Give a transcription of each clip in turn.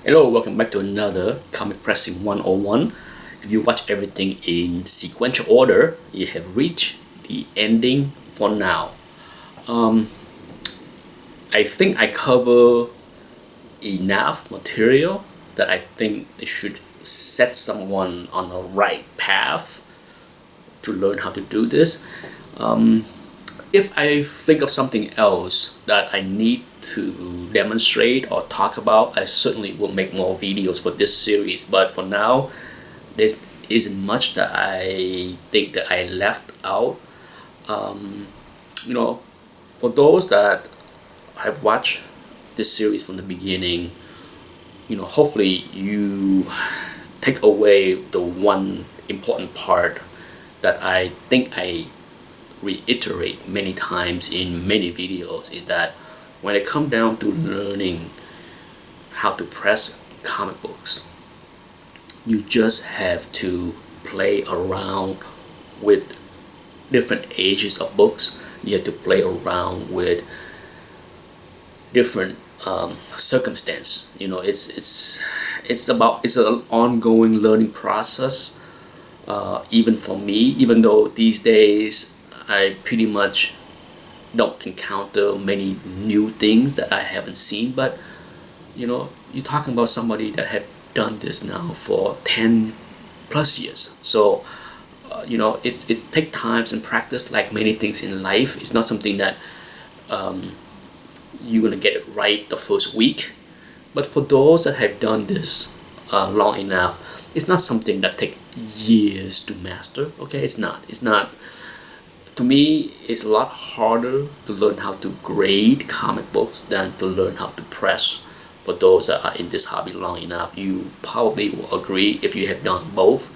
Hello, welcome back to another Comic Pressing 101. If you watch everything in sequential order, you have reached the ending for now. Um, I think I cover enough material that I think it should set someone on the right path to learn how to do this. Um, if I think of something else that I need to demonstrate or talk about, I certainly will make more videos for this series. But for now, there isn't much that I think that I left out. Um, you know, for those that have watched this series from the beginning, hopefully you take away the one important part that I think I reiterate many times in many videos is that when it comes down to learning how to press comic books, you just have to play around with different ages of books. You have to play around with different circumstance. It's an ongoing learning process. Even for me, even though these days I pretty much don't encounter many new things that I haven't seen, but you're talking about somebody that had done this now for 10 plus years. So it takes times and practice, like many things in life. It's not something that you're gonna get it right the first week. But for those that have done this long enough, it's not something that takes years to master. Okay, it's not. It's not. To me, it's a lot harder to learn how to grade comic books than to learn how to press. For those that are in this hobby long enough, you probably will agree if you have done both.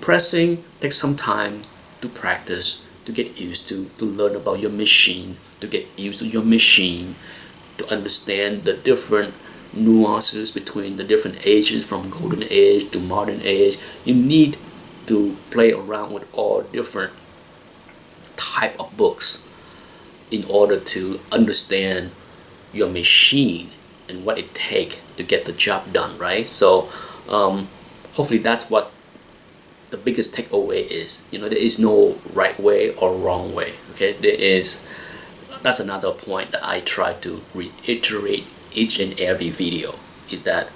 Pressing takes some time to practice, to get used to learn about your machine, to get used to your machine, to understand the different nuances between the different ages from golden age to modern age. You need to play around with all different type of books in order to understand your machine and what it takes to get the job done, right? So hopefully that's what the biggest takeaway is. There is no right way or wrong way. Okay, that's another point that I try to reiterate each and every video, is that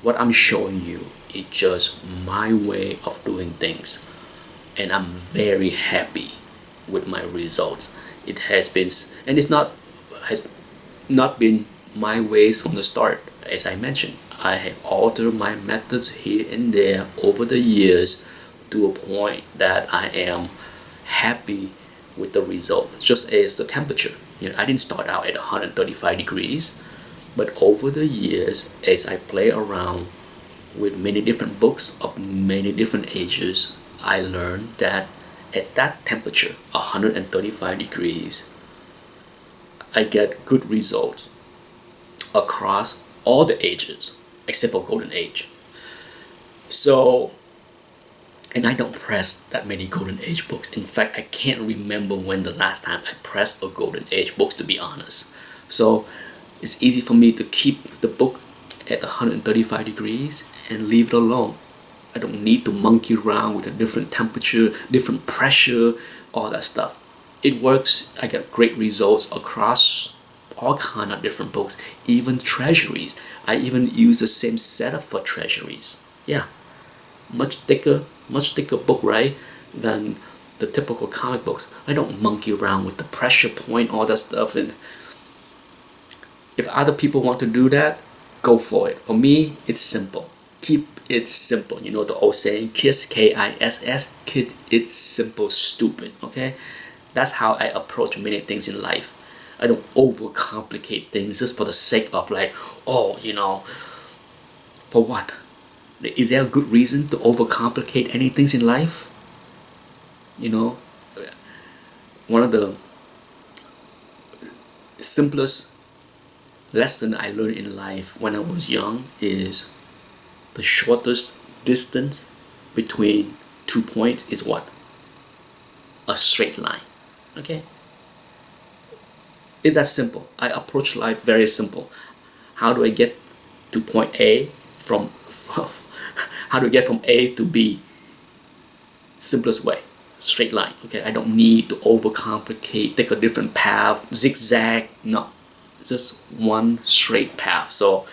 what I'm showing you is just my way of doing things, and I'm very happy with my results. It has been, and has not been my ways from the start. As I mentioned, I have altered my methods here and there over the years to a point that I am happy with the result. Just as the temperature, I didn't start out at 135 degrees, but over the years, as I play around with many different books of many different ages, I learned that at that temperature, 135 degrees, I get good results across all the ages except for golden age. So, and I don't press that many golden age books. In fact, I can't remember when the last time I pressed a golden age book, to be honest. So it's easy for me to keep the book at 135 degrees and leave it alone. I don't need to monkey around with a different temperature, different pressure, all that stuff. It works. I get great results across all kind of different books, even treasuries. I even use the same setup for treasuries. Yeah, much thicker book, right, than the typical comic books. I don't monkey around with the pressure point, all that stuff. And if other people want to do that, go for it. For me, it's simple. Keep it simple. The old saying, KISS, KISS, keep it simple, stupid. Okay, that's how I approach many things in life. I don't overcomplicate things just for the sake of, like, for what? Is there a good reason to overcomplicate any things in life? One of the simplest lesson I learned in life when I was young is the shortest distance between 2 points is what? A straight line. Okay? It's that simple. I approach life very simple. How do I get to point A from how to get from A to B. Simplest way, straight line. Okay, I don't need to overcomplicate, take a different path, zigzag. No, just one straight path. So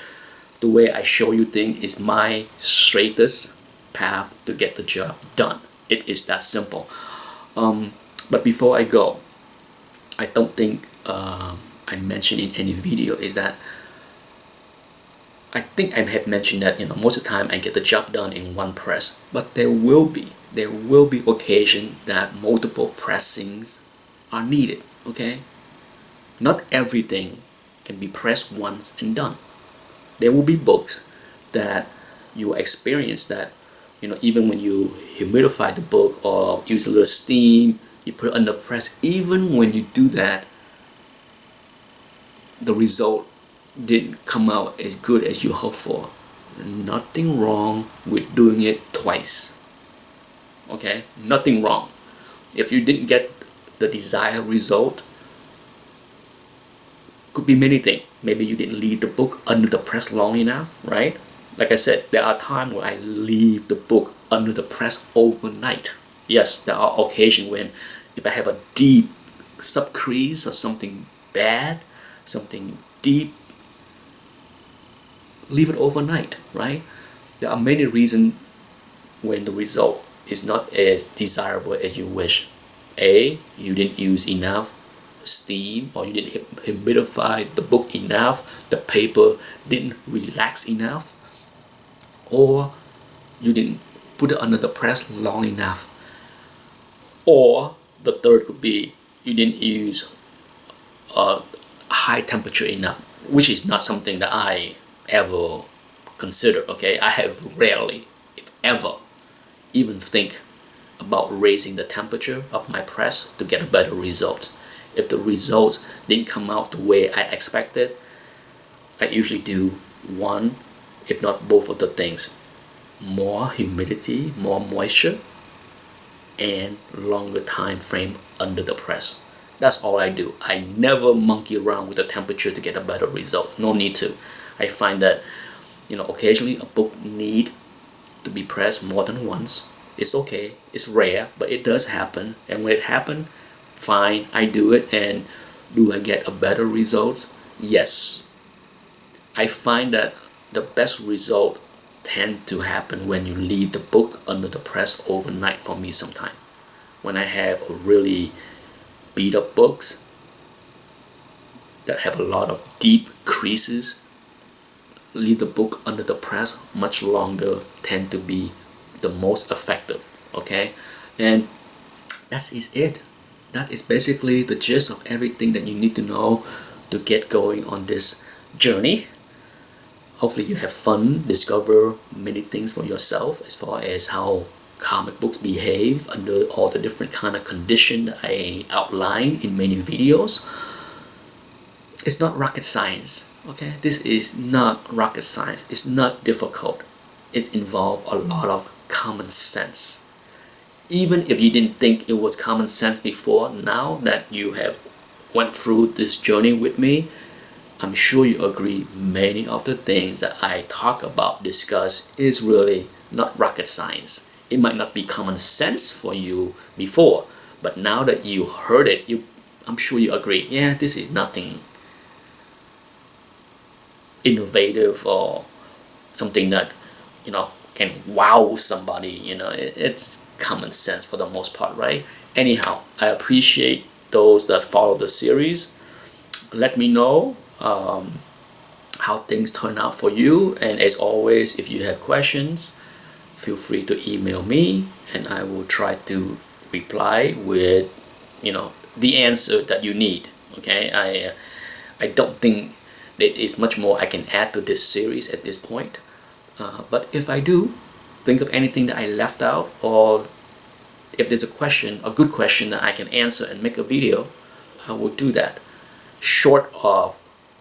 the way I show you things is my straightest path to get the job done. It is that simple. But before I go, I don't think I mentioned in any video is that I think I have mentioned that most of the time I get the job done in one press, but there will be occasion that multiple pressings are needed. Okay, not everything can be pressed once and done. There will be books that you experience that even when you humidify the book or use a little steam, you put it under press, even when you do that, the result didn't come out as good as you hoped for. Nothing wrong with doing it twice. Okay, nothing wrong. If you didn't get the desired result, could be many things. Maybe you didn't leave the book under the press long enough, right? Like I said, there are times where I leave the book under the press overnight. Yes, there are occasions when if I have a deep subcrease or something bad, something deep, leave it overnight, right? There are many reasons when the result is not as desirable as you wish. A, you didn't use enough steam, or you didn't humidify the book enough, the paper didn't relax enough, or you didn't put it under the press long enough, or the third could be you didn't use high temperature enough, which is not something that I ever consider. Okay, I have rarely, if ever, even think about raising the temperature of my press to get a better result. If the results didn't come out the way I expected, I usually do one, if not both of the things: more humidity, more moisture, and longer time frame under the press. That's all I do. I never monkey around with the temperature to get a better result. No need to. I find that occasionally a book need to be pressed more than once. It's okay. It's rare, but it does happen. And when it happens, fine, I do it. And do I get a better result? Yes. I find that the best result tend to happen when you leave the book under the press overnight for me sometime. When I have a really beat up books that have a lot of deep creases, leave the book under the press much longer tend to be the most effective. Okay, and that is it. That is basically the gist of everything that you need to know to get going on this journey. Hopefully you have fun, discover many things for yourself as far as how comic books behave under all the different kind of conditions that I outline in many videos. It's not rocket science. Okay, this is not rocket science. It's not difficult. It involves a lot of common sense. Even if you didn't think it was common sense before, now that you have went through this journey with me, I'm sure you agree many of the things that I talk about, discuss, is really not rocket science. It might not be common sense for you before, but now that you heard it, I'm sure you agree, yeah, this is nothing innovative or something that can wow somebody. It's common sense for the most part, right? Anyhow, I appreciate those that follow the series. Let me know how things turn out for you, and as always, if you have questions, feel free to email me and I will try to reply with the answer that you need. Okay, I don't think there is much more I can add to this series at this point, but if I do think of anything that I left out, or if there's a good question that I can answer and make a video, I will do that, short of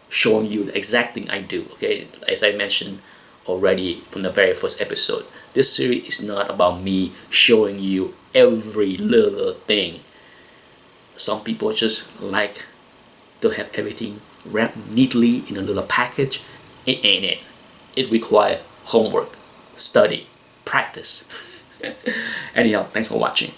showing you the exact thing I do. Okay, as I mentioned already from the very first episode, this series is not about me showing you every little thing. Some people just like to have everything wrapped neatly in a little package. It ain't it. it requires homework, study, practice. Anyhow, thanks for watching.